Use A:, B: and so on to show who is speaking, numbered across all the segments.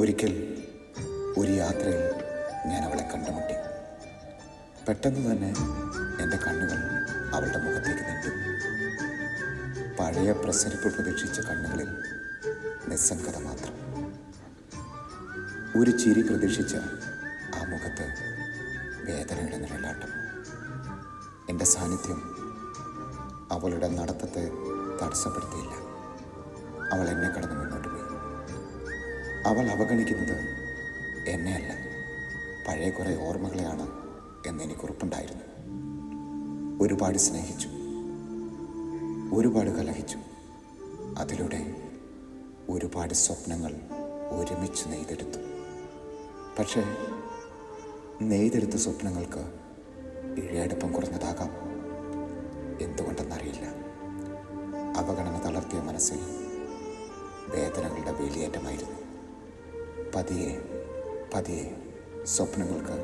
A: ഒരിക്കൽ ഒരു യാത്രയിൽ ഞാൻ അവളെ കണ്ടുമുട്ടി. പെട്ടെന്ന് തന്നെ എൻ്റെ കണ്ണുകൾ അവളുടെ മുഖത്തേക്ക് നീണ്ടു. പഴയ പ്രസരിപ്പ് പ്രതീക്ഷിച്ച കണ്ണുകളിൽ നിസ്സംഗത മാത്രം. ഒരു ചിരി പ്രതീക്ഷിച്ച ആ മുഖത്ത് വേദനയുടെ നിഴലാട്ടം. എൻ്റെ സാന്നിധ്യം അവളുടെ നടത്തത്തെ തടസ്സപ്പെടുത്തിയില്ല. അവൾ എന്നെ കടന്ന് മുന്നോട്ട് പോയി. അവൾ അവഗണിക്കുന്നത് എന്നെയല്ല, പഴയ കുറേ ഓർമ്മകളെയാണ് എന്നെനിക്കുറപ്പുണ്ടായിരുന്നു. ഒരുപാട് സ്നേഹിച്ചു, ഒരുപാട് കലഹിച്ചു. അതിലൂടെ ഒരുപാട് സ്വപ്നങ്ങൾ ഒരുമിച്ച് നെയ്തെടുത്തു. പക്ഷേ നെയ്തെടുത്ത സ്വപ്നങ്ങൾക്ക് ഇഴയടുപ്പം കുറഞ്ഞതാകാം. എന്തുകൊണ്ടെന്നറിയില്ല. അവഗണന തളർത്തിയ മനസ്സിൽ വേദനകളുടെ വേലിയേറ്റമായിരുന്നു. പതിയെ പതിയെ സ്വപ്നങ്ങൾക്ക്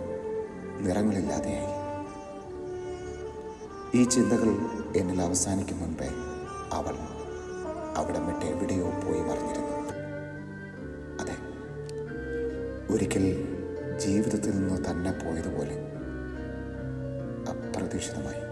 A: നിറങ്ങളില്ലാതെയായി. ഈ ചിന്തകൾ എന്നിൽ അവസാനിക്കും മുൻപേ അവൾ അവിടെ വിട്ട് എവിടെയോ പോയി മറിഞ്ഞിരുന്നു. അതെ, ഒരിക്കൽ ജീവിതത്തിൽ നിന്ന് തന്നെ പോയതുപോലെ അപ്രതീക്ഷിതമായി.